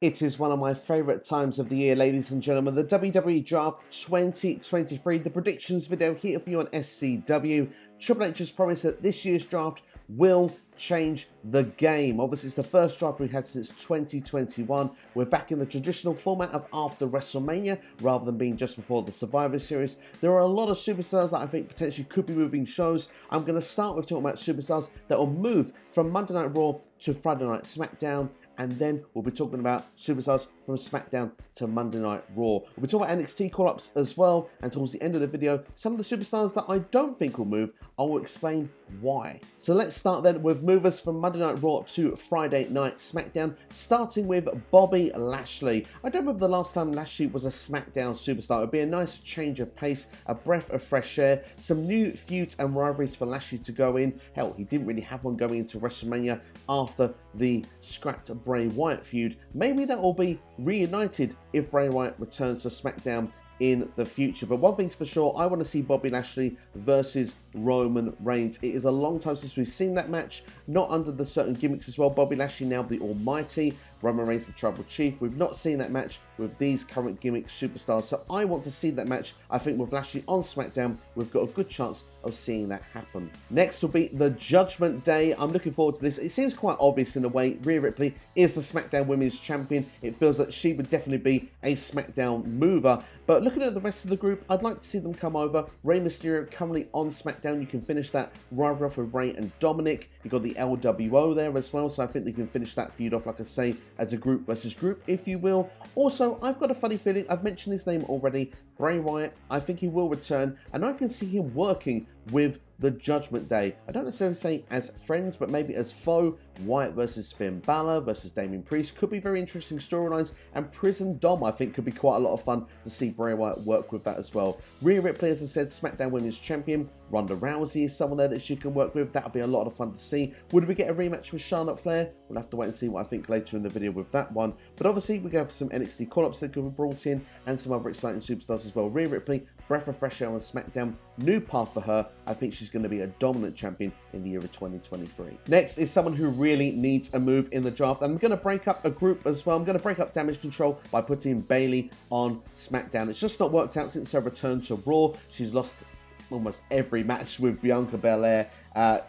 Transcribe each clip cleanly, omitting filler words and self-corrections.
It is one of my favourite times of the year, ladies and gentlemen. The WWE Draft 2023, the predictions video here for you on SCW. Triple H has promised that this year's draft will change the game. Obviously, it's the first draft we've had since 2021. We're back in the traditional format of after WrestleMania rather than being just before the Survivor Series. There are a lot of superstars that I think potentially could be moving shows. I'm going to start with talking about superstars that will move from Monday Night Raw to Friday Night SmackDown. And then we'll be talking about superstars from SmackDown to Monday Night Raw. We'll be talking about NXT call-ups as well. And towards the end of the video, some of the superstars that I don't think will move, I will explain why. So let's start then with movers from Monday Night Raw to Friday Night SmackDown, starting with Bobby Lashley. I don't remember the last time Lashley was a SmackDown superstar. It would be a nice change of pace, a breath of fresh air, some new feuds and rivalries for Lashley to go in. Hell, he didn't really have one going into WrestleMania after the scrapped Bray Wyatt feud. Maybe that will be reunited if Bray Wyatt returns to SmackDown in the future. But one thing's for sure, I want to see Bobby Lashley versus Roman Reigns. It is a long time since we've seen that match, not under the certain gimmicks as well. Bobby Lashley now the Almighty, Roman Reigns the Tribal Chief. We've not seen that match with these current gimmick superstars, so I want to see that match. I think with Lashley on SmackDown, we've got a good chance of seeing that happen. Next will be the Judgment Day. I'm looking forward to this. It seems quite obvious in a way. Rhea Ripley is the SmackDown Women's Champion. It feels like she would definitely be a SmackDown mover. But looking at the rest of the group, I'd like to see them come over. Rey Mysterio currently on SmackDown. You can finish that rivalry off with Rey and Dominik. You've got the LWO there as well, so I think they can finish that feud off, like I say, as a group versus group, if you will. Also, I've got a funny feeling, I've mentioned his name already, Bray Wyatt. I think he will return, and I can see him working with the Judgment Day. I don't necessarily say as friends, but maybe as foe. Wyatt versus Finn Balor versus Damian Priest could be very interesting storylines, and Prison Dom I think could be quite a lot of fun to see Bray Wyatt work with that as well. Rhea Ripley, as I said, SmackDown Women's Champion. Ronda Rousey is someone there that she can work with. That'll be a lot of fun to see. Would we get a rematch with Charlotte Flair? We'll have to wait and see what I think later in the video with that one. But obviously we're going to have some NXT call-ups that could be brought in and some other exciting superstars as well. Rhea Ripley, breath of fresh air on SmackDown. New path for her. I think she's going to be a dominant champion in the year of 2023. Next is someone who really needs a move in the draft. I'm going to break up a group as well. I'm going to break up Damage Control by putting Bayley on SmackDown. It's just not worked out since her return to Raw. She's lost almost every match with Bianca Belair.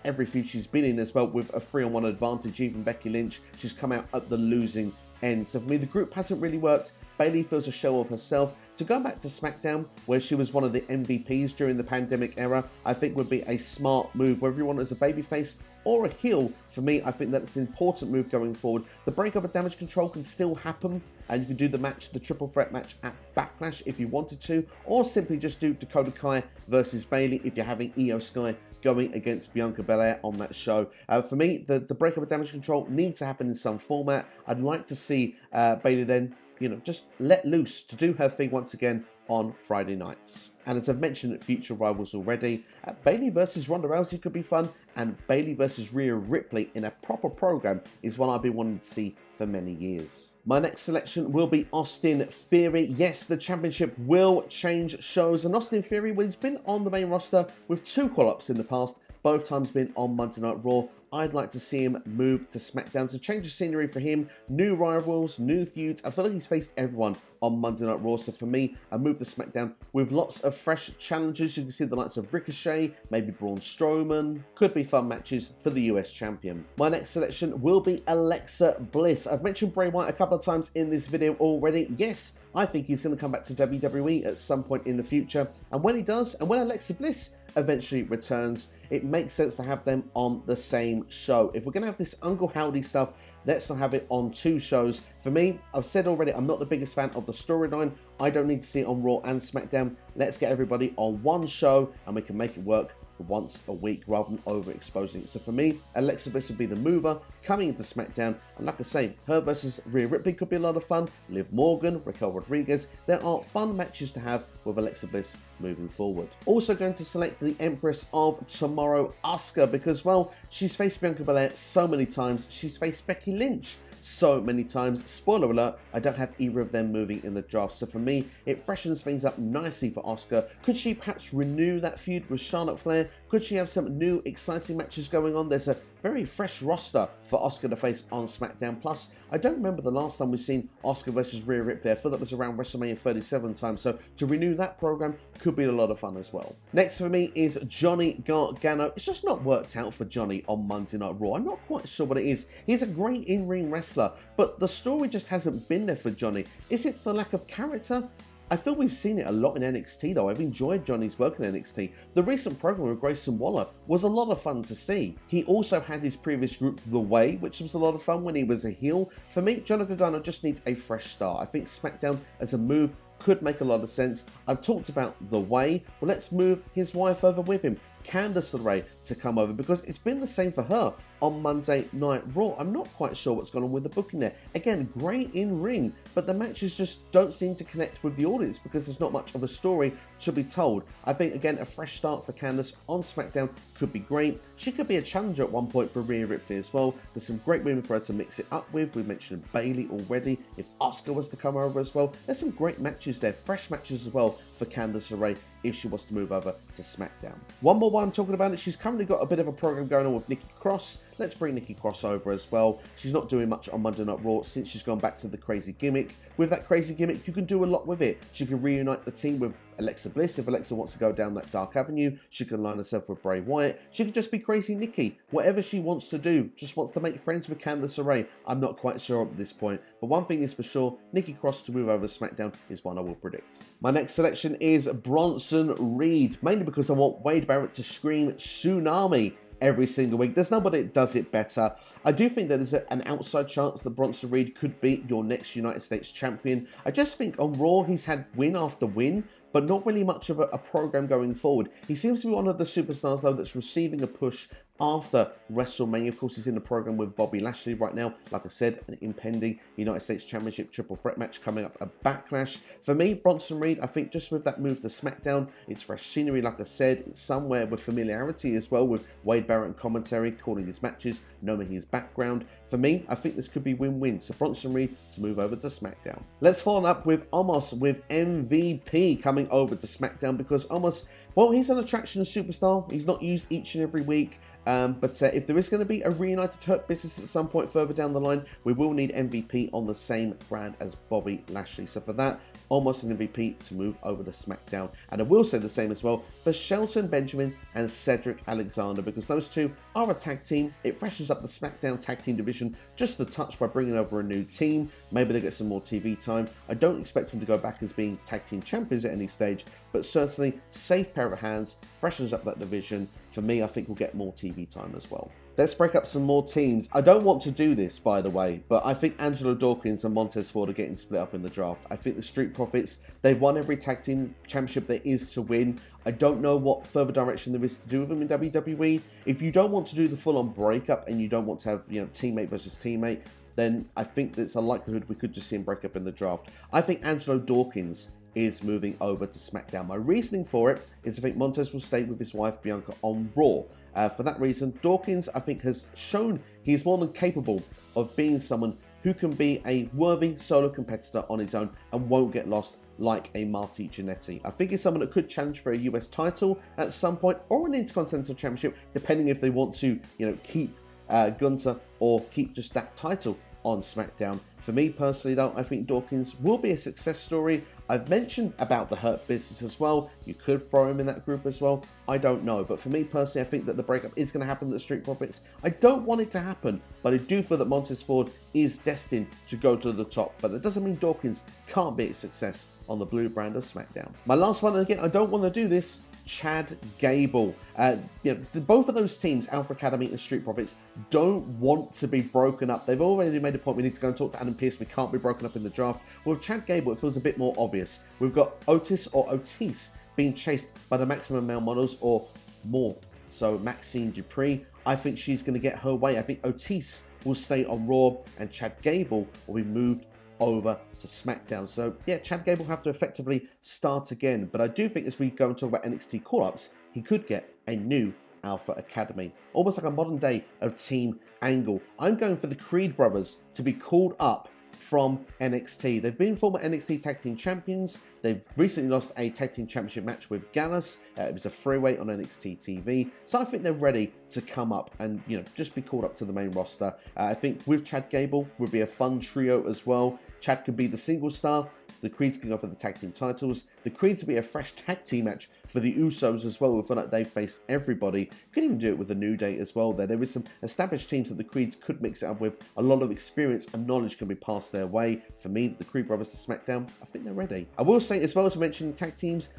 Every feud she's been in as well with a 3-on-1 advantage. Even Becky Lynch, she's come out at the losing end. So for me, the group hasn't really worked. Bayley feels a show of herself. To go back to SmackDown, where she was one of the MVPs during the pandemic era, I think would be a smart move. Whether you want it as a babyface or a heel, for me, I think that's an important move going forward. The breakup of Damage Control can still happen, and you can do the match, the triple threat match at Backlash if you wanted to, or simply just do Dakota Kai versus Bayley if you're having Io Sky going against Bianca Belair on that show. For me, the breakup of Damage Control needs to happen in some format. I'd like to see Bayley then, just let loose to do her thing once again on Friday nights. And as I've mentioned, future rivals already, Bayley versus Ronda Rousey could be fun, and Bayley versus Rhea Ripley in a proper program is one I've been wanting to see for many years. My next selection will be Austin Theory. Yes, the championship will change shows, and Austin Theory, well, he's been on the main roster with 2 call-ups in the past, both times been on Monday Night Raw. I'd like to see him move to SmackDown to change the scenery for him. New rivals, new feuds. I feel like he's faced everyone on Monday Night Raw. So for me, I move to SmackDown with lots of fresh challenges. You can see the likes of Ricochet, maybe Braun Strowman. Could be fun matches for the US Champion. My next selection will be Alexa Bliss. I've mentioned Bray Wyatt a couple of times in this video already. Yes, I think he's going to come back to WWE at some point in the future. And when he does, and when Alexa Bliss eventually returns, it makes sense to have them on the same show. If we're going to have this Uncle Howdy stuff, let's not have it on 2 shows. For me, I've said already, I'm not the biggest fan of the storyline. I don't need to see it on Raw and SmackDown. Let's get everybody on one show and we can make it work for once a week rather than overexposing it. So for me, Alexa Bliss would be the mover coming into SmackDown. And like I say, her versus Rhea Ripley could be a lot of fun. Liv Morgan, Raquel Rodriguez. There are fun matches to have with Alexa Bliss moving forward. Also going to select the Empress of Tomorrow, Asuka, because, well, she's faced Bianca Belair so many times. She's faced Becky Lynch so many times. Spoiler alert, I don't have either of them moving in the draft. So for me, it freshens things up nicely for Asuka. Could she perhaps renew that feud with Charlotte Flair? Could she have some new exciting matches going on? There's a very fresh roster for Asuka to face on SmackDown. Plus, I don't remember the last time we've seen Asuka versus Rhea Ripley. I thought that was around WrestleMania 37 time, so to renew that program could be a lot of fun as well. Next for me is Johnny Gargano. It's just not worked out for Johnny on Monday Night Raw. I'm not quite sure what it is. He's a great in-ring wrestler, but the story just hasn't been there for Johnny. Is it the lack of character? I feel we've seen it a lot in NXT though. I've enjoyed Johnny's work in NXT. The recent program with Grayson Waller was a lot of fun to see. He also had his previous group The Way, which was a lot of fun when he was a heel. For me, Johnny Gargano just needs a fresh start. I think SmackDown as a move could make a lot of sense. I've talked about The Way. Well, let's move his wife over with him, Candice LeRae, to come over, because it's been the same for her on Monday Night Raw. I'm not quite sure what's going on with the booking there. Again, great in ring, but the matches just don't seem to connect with the audience because there's not much of a story to be told. I think, again, a fresh start for Candice on SmackDown could be great. She could be a challenger at one point for Rhea Ripley as well. There's some great women for her to mix it up with. We mentioned Bayley already. If Asuka was to come over as well, there's some great matches there, fresh matches as well for Candice LeRae if she was to move over to SmackDown. One more while I'm talking about it, she's currently got a bit of a program going on with Nikki Cross. Let's bring Nikki Cross over as well. She's not doing much on Monday Night Raw since she's gone back to the crazy gimmick. With that crazy gimmick, you can do a lot with it. She can reunite the team with Alexa Bliss. If Alexa wants to go down that dark avenue, she can line herself with Bray Wyatt. She could just be crazy Nikki. Whatever she wants to do, just wants to make friends with Candice LeRae. I'm not quite sure at this point, but one thing is for sure, Nikki Cross to move over to SmackDown is one I will predict. My next selection is Bronson Reed, mainly because I want Wade Barrett to scream Tsunami every single week. There's nobody that does it better. I do think that there's an outside chance that Bronson Reed could be your next United States champion. I just think on Raw he's had win after win, but not really much of a program going forward. He seems to be one of the superstars though that's receiving a push after WrestleMania. Of course, he's in the program with Bobby Lashley right now. Like I said, an impending United States Championship triple threat match coming up, a Backlash. For me, Bronson Reed, I think just with that move to SmackDown, it's fresh scenery, like I said. It's somewhere with familiarity as well, with Wade Barrett and commentary, calling his matches, knowing his background. For me, I think this could be win-win. So Bronson Reed to move over to SmackDown. Let's follow up with Omos, with MVP coming over to SmackDown, because Omos, well, he's an attraction superstar. He's not used each and every week. But if there is going to be a reunited Hurt Business at some point further down the line, we will need MVP on the same brand as Bobby Lashley. So for that, almost an MVP to move over to SmackDown. And I will say the same as well for Shelton Benjamin and Cedric Alexander, because those two are a tag team. It freshens up the SmackDown tag team division just a touch by bringing over a new team. Maybe they get some more TV time. I don't expect them to go back as being tag team champions at any stage, but certainly safe pair of hands, freshens up that division. For me, I think we'll get more TV time as well. Let's break up some more teams. I don't want to do this, by the way, but I think Angelo Dawkins and Montez Ford are getting split up in the draft. I think the Street Profits, they've won every tag team championship there is to win. I don't know what further direction there is to do with them in WWE. If you don't want to do the full-on breakup and you don't want to have, teammate versus teammate, then I think there's a likelihood we could just see him break up in the draft. I think Angelo Dawkins is moving over to SmackDown. My reasoning for it is I think Montez will stay with his wife Bianca on Raw. For that reason, Dawkins, I think, has shown he is more than capable of being someone who can be a worthy solo competitor on his own and won't get lost like a Marty Jannetty. I think he's someone that could challenge for a US title at some point or an Intercontinental Championship, depending if they want to, keep Gunther or keep just that title on SmackDown. For me personally though, I think Dawkins will be a success story. I've mentioned about the Hurt Business as well. You could throw him in that group as well. I don't know. But for me personally, I think that the breakup is going to happen at the Street Profits. I don't want it to happen, but I do feel that Montez Ford is destined to go to the top. But that doesn't mean Dawkins can't be a success on the blue brand of SmackDown. My last one, and again, I don't want to do this, Chad Gable. Both of those teams, Alpha Academy and Street Profits, don't want to be broken up. They've already made a point. We need to go and talk to Adam Pearce. We can't be broken up in the draft. With Chad Gable, it feels a bit more obvious. We've got Otis or Otis being chased by the Maximum Male Models, or more so Maxine Dupree. I think she's going to get her way. I think Otis will stay on Raw and Chad Gable will be moved over to SmackDown. So yeah, Chad Gable will have to effectively start again. But I do think as we go and talk about NXT call-ups, he could get a new Alpha Academy. Almost like a modern day of Team Angle. I'm going for the Creed brothers to be called up from NXT. They've been former NXT Tag Team Champions. They've recently lost a Tag Team Championship match with Gallus. It was a three-way on NXT TV. So I think they're ready to come up and, just be called up to the main roster. I think with Chad Gable would be a fun trio as well. Chad could be the single star. The Creeds can go for the tag team titles. The Creeds would be a fresh tag team match for the Usos as well. We feel like they've faced everybody. Could even do it with the New Day as well. There is some established teams that the Creeds could mix it up with. A lot of experience and knowledge can be passed their way. For me, the Creed brothers to SmackDown, I think they're ready. I will say as well, as we mentioned, tag teams,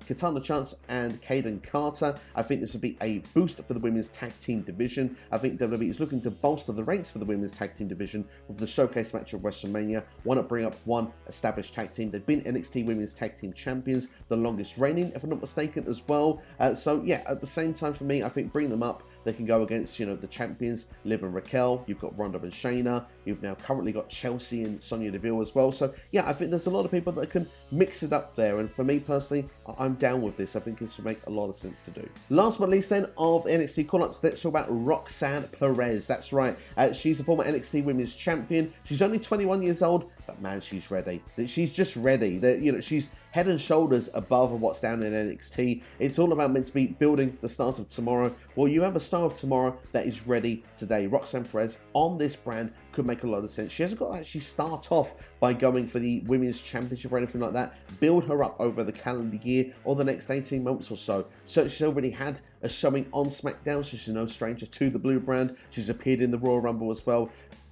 Katana Chance and Kaden Carter. I think this would be a boost for the women's tag team division. I think WWE is looking to bolster the ranks for the women's tag team division with the showcase match at WrestleMania. Why not bring up one established tag team? They've been NXT Women's Tag Team Champions, the longest reigning, if I'm not mistaken, as well. So yeah, at the same time for me, I think bring them up. They can go against, the champions, Liv and Raquel. You've got Ronda and Shayna. You've now currently got Chelsea and Sonya Deville as well. So yeah, I think there's a lot of people that can mix it up there. And for me personally, I'm down with this. I think this would make a lot of sense to do. Last but not least then, of the NXT call-ups, let's talk about Roxanne Perez. That's right. She's a former NXT Women's Champion. She's only 21 years old, but man, she's ready. She's just ready. She's head and shoulders above what's down in NXT. It's all about meant to be building the stars of tomorrow. Well, you have a star of tomorrow that is ready today. Roxanne Perez on this brand could make a lot of sense. She hasn't got to actually start off by going for the Women's Championship or anything like that. Build her up over the calendar year or the next 18 months or so. So she's already had a showing on SmackDown, so she's no stranger to the blue brand. She's appeared in the Royal Rumble as well.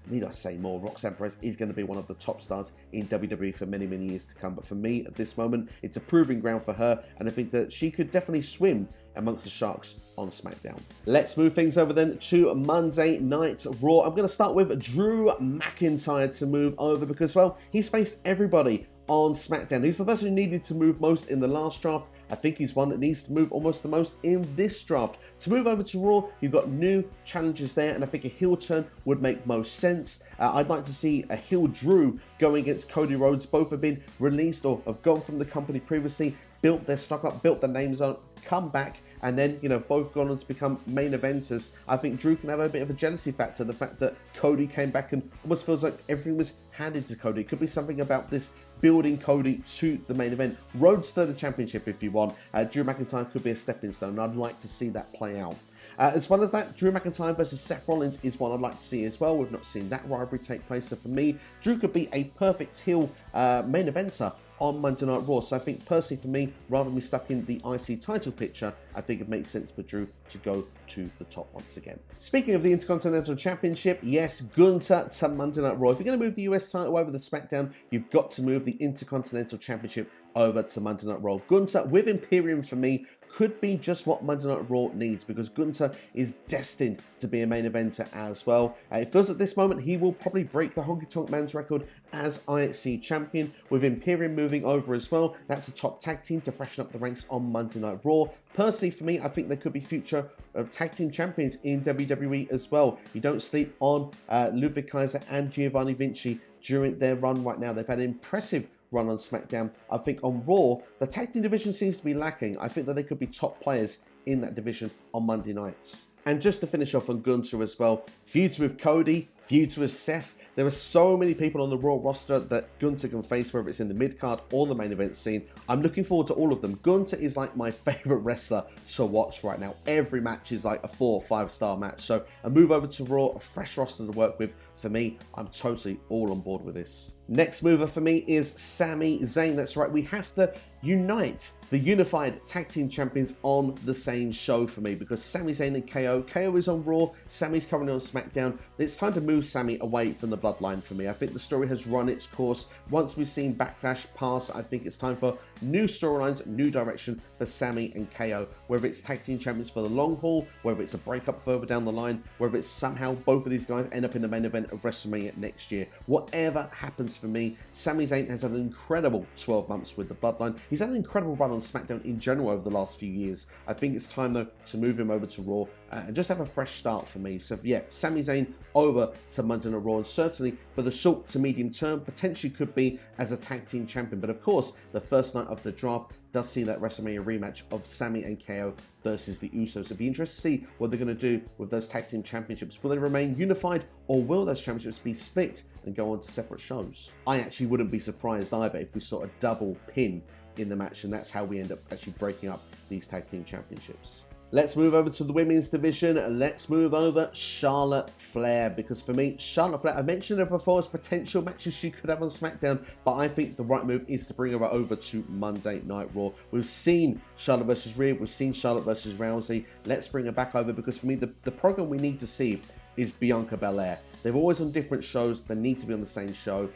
Need I say more, Roxanne Perez is going to be one of the top stars in WWE for many, many years to come. But for me, at this moment, it's a proving ground for her, and I think that she could definitely swim amongst the Sharks on SmackDown. Let's move things over then to Monday Night Raw. I'm going to start with Drew McIntyre to move over because, well, he's faced everybody on SmackDown. He's the person who needed to move most in the last draft. I think he's one that needs to move almost the most in this draft. To move over to Raw, you've got new challenges there, and I think a heel turn would make most sense. I'd like to see a heel Drew going against Cody Rhodes. Both have been released or have gone from the company previously, built their stock up, built their names up, come back, and then, both gone on to become main eventers. I think Drew can have a bit of a jealousy factor. The fact that Cody came back and almost feels like everything was handed to Cody. It could be something about this building Cody to the main event. Rhodes to the championship if you want. Drew McIntyre could be a stepping stone, and I'd like to see that play out. As well as that, Drew McIntyre versus Seth Rollins is one I'd like to see as well. We've not seen that rivalry take place, so for me, Drew could be a perfect heel main eventer on Monday Night Raw. So I think personally for me, rather than be stuck in the IC title picture, I think it makes sense for Drew to go to the top once again. Speaking of the Intercontinental Championship, yes, Gunther to Monday Night Raw. If you're going to move the US title over to SmackDown, you've got to move the Intercontinental Championship over to Monday Night Raw. Gunther with Imperium for me could be just what Monday Night Raw needs because Gunther is destined to be a main eventer as well. It feels at this moment he will probably break the Honky Tonk Man's record as IC champion. With Imperium moving over as well, that's a top tag team to freshen up the ranks on Monday Night Raw. Personally, for me, I think there could be future tag team champions in WWE as well. You don't sleep on Ludwig Kaiser and Giovanni Vinci during their run right now. They've had an impressive run on SmackDown. I think on Raw, the tag team division seems to be lacking. I think that they could be top players in that division on Monday nights. And just to finish off on Gunther as well, feuds with Cody, feuds with Seth. There are so many people on the Raw roster that Gunther can face, whether it's in the mid-card or the main event scene. I'm looking forward to all of them. Gunther is like my favorite wrestler to watch right now. Every match is like a 4 or 5 star match. So a move over to Raw, a fresh roster to work with. For me, I'm totally all on board with this. Next mover for me is Sami Zayn. That's right, we have to unite the unified tag team champions on the same show for me because Sami Zayn and KO. KO is on Raw, Sami's currently on SmackDown. It's time to move Sami away from the bloodline for me. I think the story has run its course. Once we've seen Backlash pass, I think it's time for new storylines, new direction for Sami and KO. Whether it's tag team champions for the long haul, whether it's a breakup further down the line, whether it's somehow both of these guys end up in the main event of WrestleMania next year. Whatever happens for me, Sami Zayn has had an incredible 12 months with the bloodline. He's had an incredible run on SmackDown in general over the last few years. I think it's time though to move him over to Raw and just have a fresh start for me. So yeah, Sami Zayn over to Monday Night Raw, and certainly for the short to medium term, potentially could be as a tag team champion. But of course, the first night of the draft, does see that WrestleMania rematch of Sami and KO versus the Usos. It'd be interesting to see what they're going to do with those tag team championships. Will they remain unified, or will those championships be split and go on to separate shows? I actually wouldn't be surprised either if we saw a double pin in the match, and that's how we end up actually breaking up these tag team championships. Let's move over to the women's division. Let's move over Charlotte Flair, because for me, Charlotte Flair, I mentioned her before as potential matches she could have on SmackDown, but I think the right move is to bring her over to Monday Night Raw. We've seen Charlotte versus Rhea, we've seen Charlotte versus Rousey. Let's bring her back over, because for me, the program we need to see is Bianca Belair. They're always on different shows. They need to be on the same show.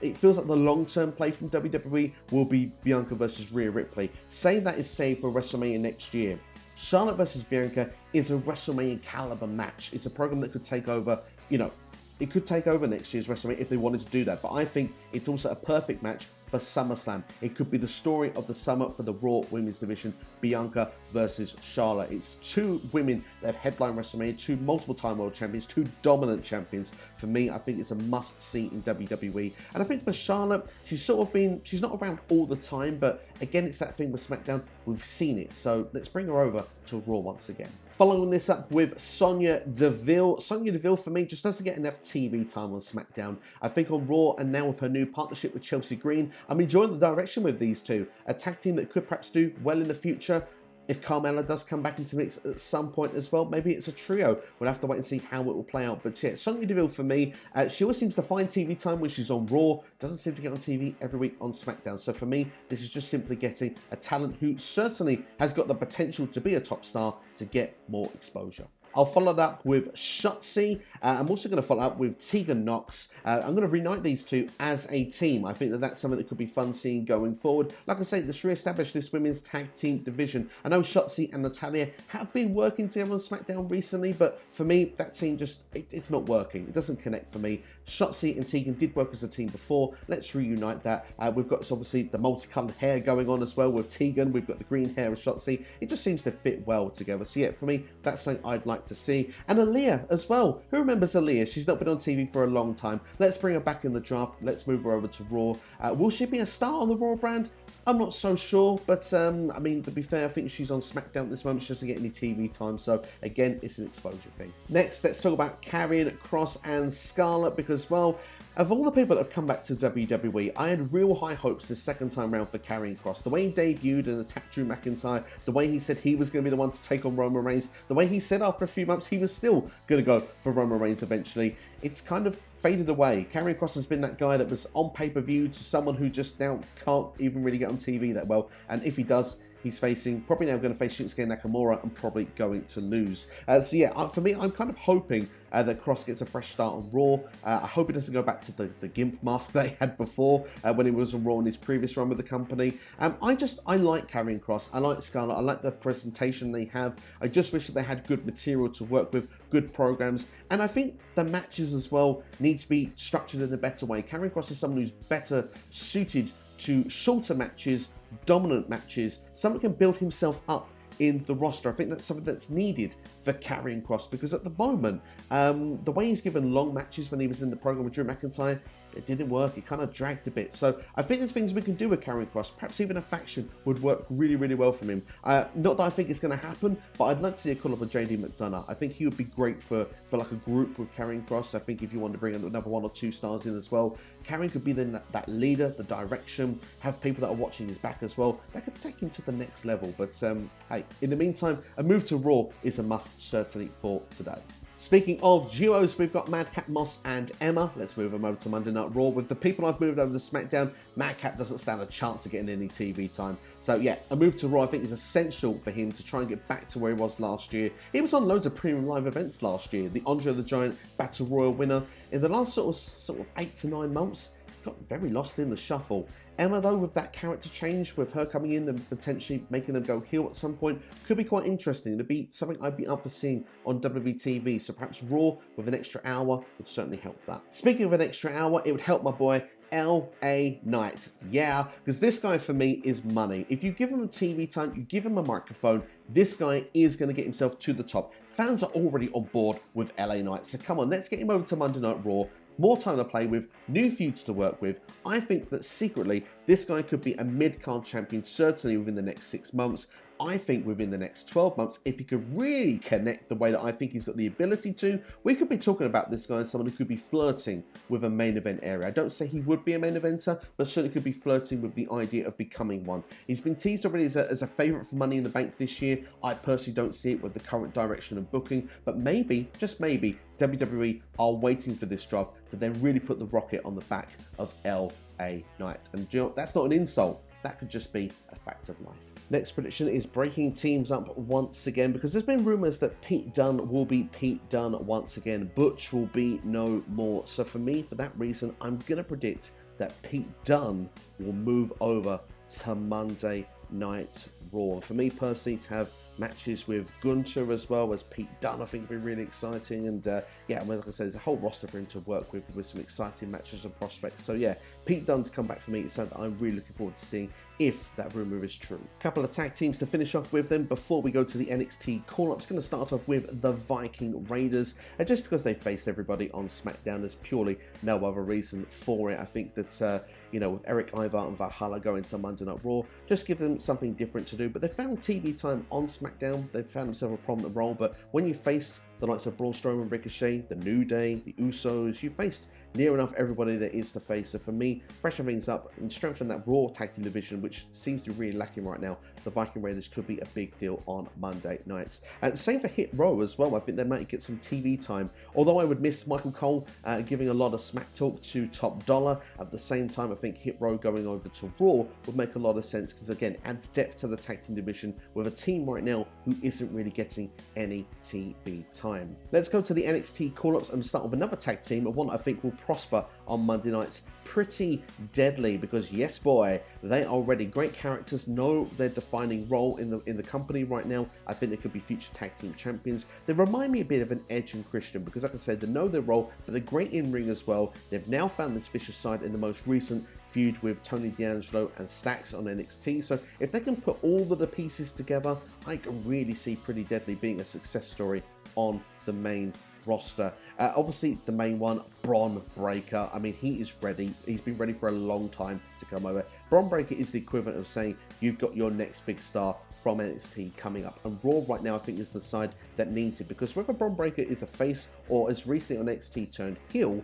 It feels like the long-term play from WWE will be Bianca versus Rhea Ripley. Say that is saved for WrestleMania next year. Charlotte versus Bianca is a WrestleMania caliber match. It's a program that could take over, it could take over next year's WrestleMania if they wanted to do that. But I think it's also a perfect match for SummerSlam. It could be the story of the summer for the Raw Women's Division, Bianca versus Charlotte. It's two women that have headlined WrestleMania, two multiple-time world champions, two dominant champions. For me, I think it's a must-see in WWE. And I think for Charlotte, she's not around all the time, but again, it's that thing with SmackDown. We've seen it, so let's bring her over to Raw once again. Following this up with Sonya Deville. Sonya Deville, for me, just doesn't get enough TV time on SmackDown. I think on Raw, and now with her new partnership with Chelsea Green, I'm enjoying the direction with these two. A tag team that could perhaps do well in the future. If Carmella does come back into the mix at some point as well, maybe it's a trio. We'll have to wait and see how it will play out. But yeah, Sonya Deville for me, she always seems to find TV time when she's on Raw. Doesn't seem to get on TV every week on SmackDown. So for me, this is just simply getting a talent who certainly has got the potential to be a top star to get more exposure. I'll follow that up with Shotzi. I'm also going to follow up with Tegan Nox. I'm going to reunite these two as a team. I think that that's something that could be fun seeing going forward. Like I say, let's re-establish this women's tag team division. I know Shotzi and Natalya have been working together on SmackDown recently, but for me, that team just, it's not working. It doesn't connect for me. Shotzi and Tegan did work as a team before. Let's reunite that. We've got obviously the multicolored hair going on as well with Tegan. We've got the green hair with Shotzi. It just seems to fit well together. So yeah, for me, that's something I'd like to see. And Aaliyah as well. Who remembers Aaliyah? She's not been on TV for a long time. Let's bring her back in the draft. Let's move her over to Raw. Will she be a star on the Raw brand? I'm not so sure, but I mean, to be fair, I think she's on SmackDown at this moment. She doesn't get any TV time, so again, it's an exposure thing. Next, let's talk about Karrion Kross and Scarlett, because, well, of all the people that have come back to WWE, I had real high hopes this second time around for Karrion Kross. The way he debuted and attacked Drew McIntyre, the way he said he was going to be the one to take on Roman Reigns, the way he said after a few months he was still going to go for Roman Reigns eventually, it's kind of faded away. Karrion Kross has been that guy that was on pay-per-view to someone who just now can't even really get on TV that well, and if he does, he's probably now going to face Shinsuke Nakamura and probably going to lose. So yeah, for me, I'm kind of hoping that Kross gets a fresh start on Raw. I hope he doesn't go back to the gimp mask that he had before when he was on Raw in his previous run with the company. I like Karrion Kross. I like Scarlett. I like the presentation they have. I just wish that they had good material to work with, good programs. And I think the matches as well need to be structured in a better way. Karrion Kross is someone who's better suited to shorter matches, dominant matches, someone who can build himself up in the roster. I think that's something that's needed for Karrion Kross, because at the moment, the way he's given long matches when he was in the program with Drew McIntyre, it didn't work. It kind of dragged a bit. So I think there's things we can do with Karrion Kross. Perhaps even a faction would work really, really well for him. Not that I think it's going to happen, but I'd like to see a call up with JD McDonough. I think he would be great for like a group with Karrion Kross. I think if you want to bring another 1 or 2 stars in as well, Karrion could be then that leader, the direction, have people that are watching his back as well. That could take him to the next level. But hey, in the meantime, a move to Raw is a must certainly for today. Speaking of duos, we've got Madcap Moss and Emma. Let's move them over to Monday Night Raw. With the people I've moved over to SmackDown, Madcap doesn't stand a chance of getting any TV time. So yeah, a move to Raw I think is essential for him to try and get back to where he was last year. He was on loads of premium live events last year. The Andre the Giant Battle Royal winner. In the last sort of 8 to 9 months, he's got very lost in the shuffle. Emma, though, with that character change, with her coming in and potentially making them go heel at some point, could be quite interesting. It'd be something I'd be up for seeing on WWE TV, so perhaps Raw with an extra hour would certainly help that. Speaking of an extra hour, it would help my boy LA Knight. Yeah, because this guy for me is money. If you give him TV time, you give him a microphone, this guy is going to get himself to the top. Fans are already on board with LA Knight, so come on, let's get him over to Monday Night Raw. more time to play with, new feuds to work with. I think that secretly, this guy could be a mid-card champion, certainly within the next 6 months. I think within the next 12 months, if he could really connect the way that I think he's got the ability to, we could be talking about this guy as someone who could be flirting with a main event area. I don't say he would be a main eventer, but certainly could be flirting with the idea of becoming one. He's been teased already as a favourite for Money in the Bank this year. I personally don't see it with the current direction of booking, but maybe, just maybe, WWE are waiting for this draft to then really put the rocket on the back of LA Knight. And you know, that's not an insult. That could just be a fact of life. Next prediction is breaking teams up once again, because there's been rumours that Pete Dunne will be Pete Dunne once again. Butch will be no more. So for me, for that reason, I'm going to predict that Pete Dunne will move over to Monday Night Raw. For me personally, to have matches with Gunther as well as Pete Dunne, I think would be really exciting. And yeah, I mean, like I said, there's a whole roster for him to work with some exciting matches and prospects. So yeah, Pete Dunne to come back for me is something I'm really looking forward to seeing, if that rumour is true. A couple of tag teams to finish off with then before we go to the NXT call-ups. Going to start off with the Viking Raiders, and just because they faced everybody on SmackDown, there's purely no other reason for it. I think that you know, with Eric Ivar and Valhalla going to Monday Night Raw, just give them something different to do. But they found TV time on SmackDown. They found themselves a prominent role, but when you faced the likes of Braun Strowman, Ricochet, the New Day, the Usos, you faced near enough everybody there is to face. So for me, freshen things up and strengthen that Raw tag team division, which seems to be really lacking right now. The Viking Raiders could be a big deal on Monday nights. And same for Hit Row as well. I think they might get some TV time. Although I would miss Michael Cole giving a lot of smack talk to Top Dollar. At the same time, I think Hit Row going over to Raw would make a lot of sense, because again, adds depth to the tag team division with a team right now who isn't really getting any TV time. Let's go to the NXT call-ups and start with another tag team, and one I think will prosper on Monday nights pretty deadly, because yes boy, they are ready. Great characters, know their defining role in the company right now. I think they could be future tag team champions. They remind me a bit of an Edge and Christian, because like I said, they know their role, but they're great in ring as well. They've now found this vicious side in the most recent feud with Tony D'Angelo and Stax on NXT. So if they can put all of the pieces together, I can really see Pretty Deadly being a success story on the main roster. Obviously the main one, Bron Breakker. I mean, he is ready. He's been ready for a long time to come over. Bron Breakker is the equivalent of saying you've got your next big star from NXT coming up, and Raw right now I think is the side that needs it, because whether Bron Breakker is a face or as recently on NXT turned heel,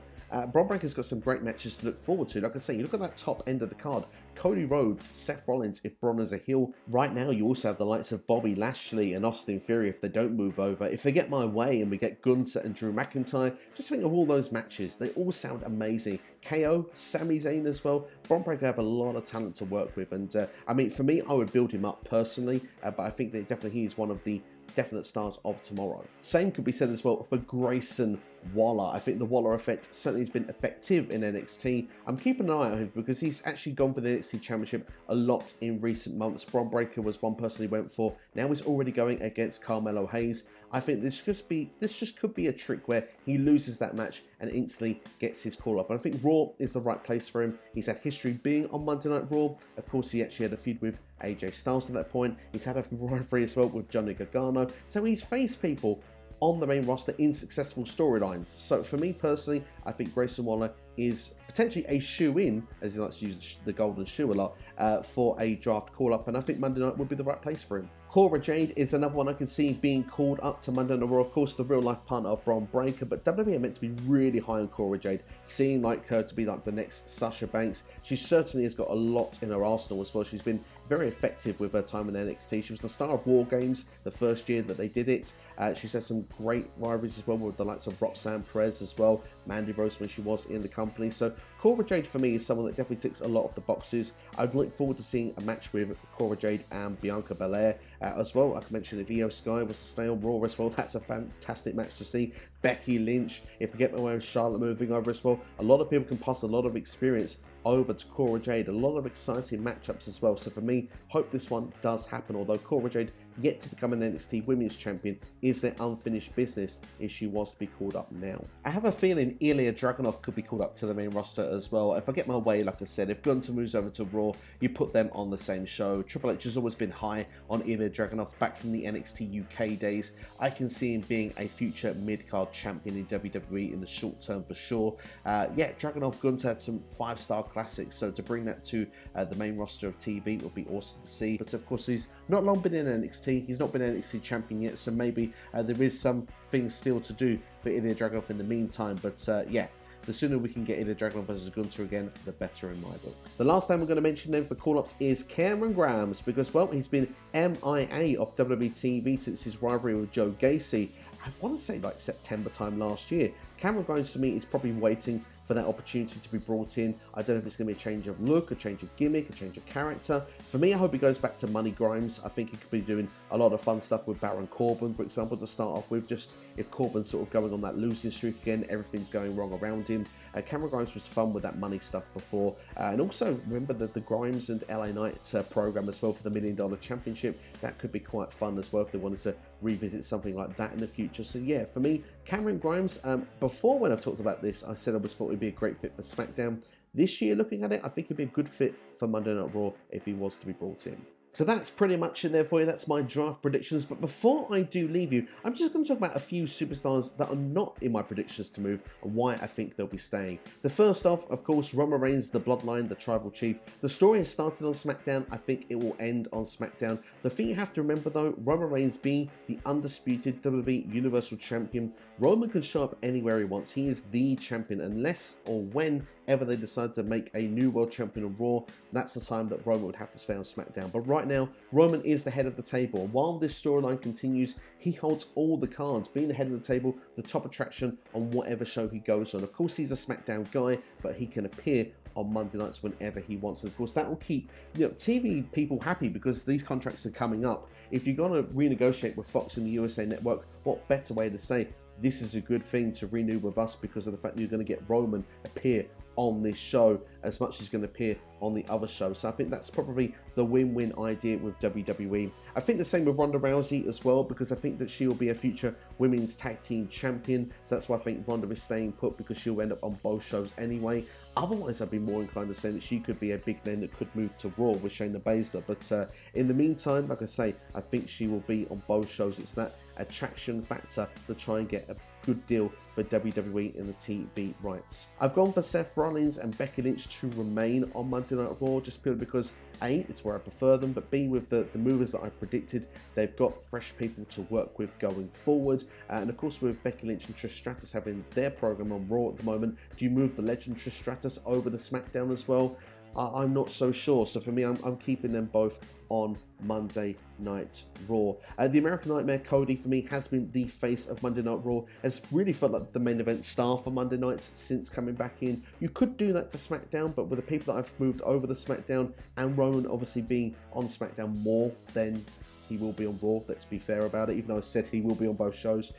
Bron Breakker's got some great matches to look forward to. Like I say, you look at that top end of the card, Cody Rhodes, Seth Rollins if Bron is a heel. Right now you also have the likes of Bobby Lashley and Austin Theory if they don't move over. If they get my way and we get Gunther and Drew McIntyre, just think of all those matches. They all sound amazing. KO, Sami Zayn as well. Bron Breakker have a lot of talent to work with, and I mean, for me, I would build him up personally, but I think that definitely he is one of the definite stars of tomorrow. Same could be said as well for Grayson Waller. I think the Waller effect certainly has been effective in NXT. I'm keeping an eye on him because he's actually gone for the NXT Championship a lot in recent months. Bron Breakker was one person he went for. Now he's already going against Carmelo Hayes. I think this just could be a trick where he loses that match and instantly gets his call up. And I think Raw is the right place for him. He's had history being on Monday Night Raw. Of course, he actually had a feud with AJ Styles at that point. He's had a rivalry as well with Johnny Gargano. So he's faced people on the main roster in successful storylines. So for me personally, I think Grayson Waller is potentially a shoe-in, as he likes to use the golden shoe a lot, for a draft call-up, and I think Monday Night would be the right place for him. Cora Jade is another one I can see being called up to Monday Night Raw, of course the real-life partner of Bron Breakker, but WWE are meant to be really high on Cora Jade, seeing like her to be like the next Sasha Banks. She certainly has got a lot in her arsenal as well. She's been very effective with her time in NXT. She was the star of War Games the first year that they did it. She's had some great rivalries as well with the likes of Roxanne Perez as well, Mandy Rose when she was in the company. So Cora Jade for me is someone that definitely ticks a lot of the boxes. I'd look forward to seeing a match with Cora Jade and Bianca Belair as well. Like I mentioned, if Io Sky was to stay on Raw as well, that's a fantastic match to see. Becky Lynch, if we get my way with Charlotte moving over as well, a lot of people can pass a lot of experience over to Cora Jade. A lot of exciting matchups as well. So for me, hope this one does happen. Although Cora Jade yet to become an NXT Women's Champion, is there unfinished business if she was to be called up now. I have a feeling Ilya Dragunov could be called up to the main roster as well. If I get my way, like I said, if Gunther moves over to Raw, you put them on the same show. Triple H has always been high on Ilya Dragunov back from the NXT UK days. I can see him being a future mid-card champion in WWE in the short term for sure. Yeah, Dragunov Gunther had some 5-star classics, so to bring that to the main roster of TV would be awesome to see. But of course, he's not long been in NXT. He's not been NXT champion yet, so maybe there is some things still to do for Ilya Dragunov in the meantime. But yeah, the sooner we can get Ilya Dragunov versus Gunther again, the better in my book. The last name we're going to mention then for call-ups is Cameron Grimes, because, well, he's been MIA off WWE TV since his rivalry with Joe Gacy. I want to say like September time last year. Cameron Grimes, to me, is probably waiting for that opportunity to be brought in. I don't know if it's going to be a change of look, a change of gimmick, a change of character. For me, I hope he goes back to Money Grimes. I think he could be doing a lot of fun stuff with Baron Corbin, for example, to start off with. Just if Corbin's sort of going on that losing streak again, everything's going wrong around him. Cameron Grimes was fun with that money stuff before. And also, remember the Grimes and LA Knight program as well for the $1 Million Championship. That could be quite fun as well if they wanted to revisit something like that in the future. So yeah, for me, Cameron Grimes, before when I've talked about this, I said I was thought he'd be a great fit for SmackDown. This year, looking at it, I think he'd be a good fit for Monday Night Raw if he was to be brought in. So that's pretty much it there for you. That's my draft predictions. But before I do leave you, I'm just going to talk about a few superstars that are not in my predictions to move and why I think they'll be staying. The first off, of course, Roman Reigns, the Bloodline, the Tribal Chief. The story has started on SmackDown. I think it will end on SmackDown. The thing you have to remember, though, Roman Reigns being the undisputed WWE Universal Champion, Roman can show up anywhere he wants. He is the champion unless or whenever they decide to make a new world champion of Raw. That's the time that Roman would have to stay on SmackDown. But right now, Roman is the head of the table. And while this storyline continues, he holds all the cards, being the head of the table, the top attraction on whatever show he goes on. Of course, he's a SmackDown guy, but he can appear on Monday nights whenever he wants. And of course, that will keep TV people happy because these contracts are coming up. If you're going to renegotiate with Fox and the USA Network, what better way to say, this is a good thing to renew with us because of the fact that you're going to get Roman appear on this show as much as he's going to appear on the other show. So I think that's probably the win-win idea with WWE. I think the same with Ronda Rousey as well, because I think that she will be a future women's tag team champion. So that's why I think Ronda is staying put, because she'll end up on both shows anyway. Otherwise, I'd be more inclined to say that she could be a big name that could move to Raw with Shayna Baszler. But in the meantime, like I say, I think she will be on both shows. It's that attraction factor to try and get a good deal for WWE in the TV rights. I've gone for Seth Rollins and Becky Lynch to remain on Monday Night Raw, just purely because A, it's where I prefer them, but B, with the movers that I've predicted, they've got fresh people to work with going forward. And of course, with Becky Lynch and Trish Stratus having their program on Raw at the moment, do you move the legend Trish Stratus over to SmackDown as well? I'm not so sure. So for me, I'm keeping them both on Monday Night Raw. The American Nightmare, Cody, for me, has been the face of Monday Night Raw. Has really felt like the main event star for Monday nights since coming back in. You could do that to SmackDown, but with the people that I've moved over to SmackDown, and Roman obviously being on SmackDown more than he will be on Raw, let's be fair about it, even though I said he will be on both shows.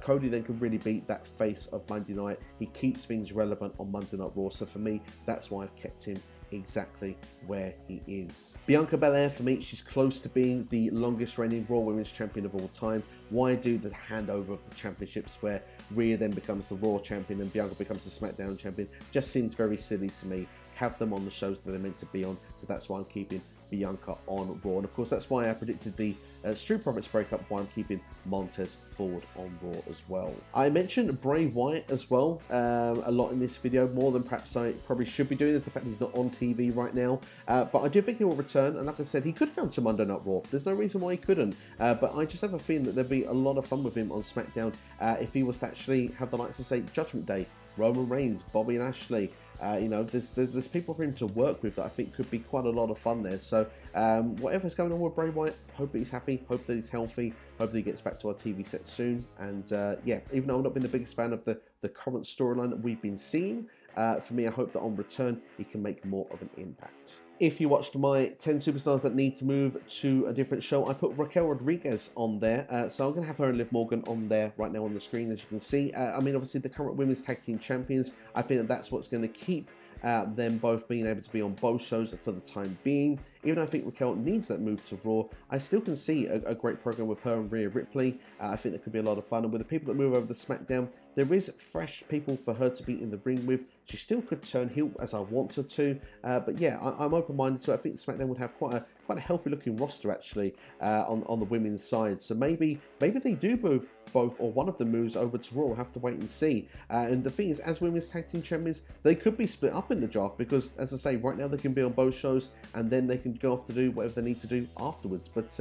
Cody then can really be that face of Monday night. He keeps things relevant on Monday Night Raw, so for me, that's why I've kept him exactly where he is. Bianca Belair, for me, she's close to being the longest reigning Raw Women's Champion of all time. Why do the handover of the championships where Rhea then becomes the Raw Champion and Bianca becomes the SmackDown Champion? Just seems very silly to me. Have them on the shows that they're meant to be on, so that's why I'm keeping Bianca on Raw. And of course, that's why I predicted the Street Profits breakup, why I'm keeping Montez Ford on Raw as well. I mentioned Bray Wyatt as well a lot in this video, more than perhaps I probably should be doing, is the fact he's not on TV right now. But I do think he will return, and like I said, he could come to Monday Night Raw. There's no reason why he couldn't. But I just have a feeling that there'd be a lot of fun with him on SmackDown if he was to actually have the likes to say Judgment Day, Roman Reigns, Bobby Lashley. There's people for him to work with that I think could be quite a lot of fun there. So whatever's going on with Bray Wyatt, hope that he's happy, hope that he's healthy, hope that he gets back to our TV set soon. And yeah, even though I've not been the biggest fan of the current storyline that we've been seeing, for me, I hope that on return, he can make more of an impact. If you watched my 10 superstars that need to move to a different show, I put Raquel Rodriguez on there. So I'm going to have her and Liv Morgan on there right now on the screen, as you can see. I mean, obviously, the current women's tag team champions, I think that that's what's going to keep them both being able to be on both shows for the time being. Even though I think Raquel needs that move to Raw, I still can see a great program with her and Rhea Ripley. I think that could be a lot of fun. And with the people that move over to SmackDown, there is fresh people for her to be in the ring with. She still could turn heel as I want her to, but yeah, I'm open-minded to it. I think SmackDown would have quite a healthy-looking roster actually on the women's side. So maybe they do both or one of them moves over to Raw. We'll have to wait and see. And the thing is, as women's tag team champions, they could be split up in the draft because, as I say, right now they can be on both shows and then they can go off to do whatever they need to do afterwards. But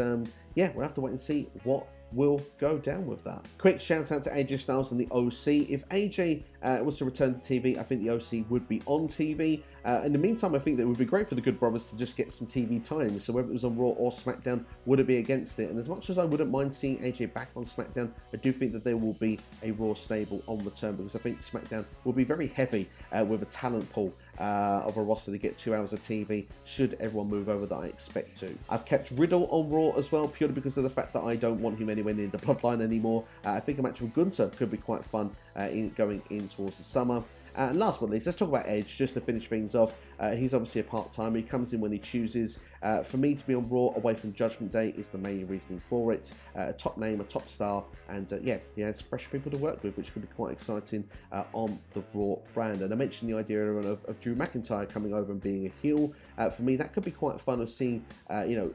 yeah, we'll have to wait and see what will go down with that. Quick shout out to AJ Styles and the OC. If AJ was to return to TV, I think the OC would be on TV. In the meantime, I think that it would be great for the Good Brothers to just get some TV time. So whether it was on Raw or SmackDown, would it be against it? And as much as I wouldn't mind seeing AJ back on SmackDown, I do think that there will be a Raw stable on return because I think SmackDown will be very heavy with a talent pool of a roster to get 2 hours of TV should everyone move over that I expect to. I've kept Riddle on Raw as well purely because of the fact that I don't want him anywhere near the bloodline anymore. I think a match with Gunther could be quite fun going in towards the summer. And last but not least, let's talk about Edge just to finish things off. He's obviously a part-timer. He comes in when he chooses. For me to be on Raw away from Judgment Day is the main reasoning for it. A top name, a top star, and yeah, he has fresh people to work with, which could be quite exciting on the Raw brand. And I mentioned the idea of Drew McIntyre coming over and being a heel. For me, that could be quite fun of seeing, you know,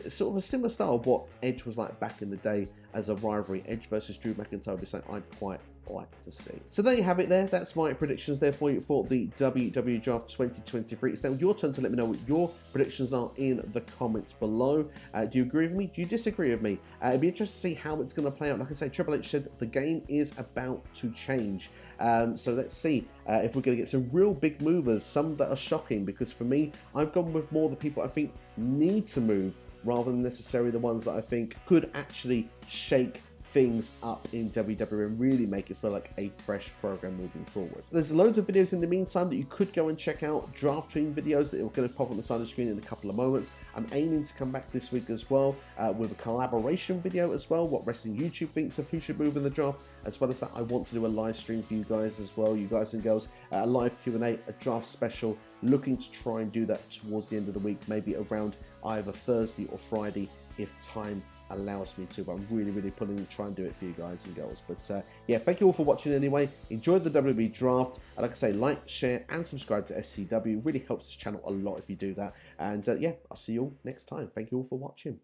sort of a similar style of what Edge was like back in the day as a rivalry. Edge versus Drew McIntyre would be something I'd quite like to see. So there you have it there. That's my predictions there for you for the WWE Draft 2023. It's now your turn to let me know what your predictions are in the comments below. Do you agree with me? Do you disagree with me? It'd be interesting to see how it's going to play out. Like I say, Triple H said the game is about to change. So let's see if we're going to get some real big movers, some that are shocking, because for me, I've gone with more the people I think need to move rather than necessarily the ones that I think could actually shake things up in WWE and really make it feel like a fresh program moving forward. There's loads of videos in the meantime that you could go and check out, draft team videos that are going to pop on the side of the screen in a couple of moments. I'm aiming to come back this week as well with a collaboration video as well, what Wrestling YouTube thinks of who should move in the draft. As well as that, I want to do a live stream for you guys as well, you guys and girls, a live Q&A, a draft special, looking to try and do that towards the end of the week, maybe around either Thursday or Friday if time allows me to, but I'm really pulling to try and do it for you guys and girls. But yeah, thank you all for watching anyway. Enjoy the WWE Draft, and like I say, like, share and subscribe to SCW. It really helps the channel a lot if you do that. And yeah, I'll see you all next time. Thank you all for watching.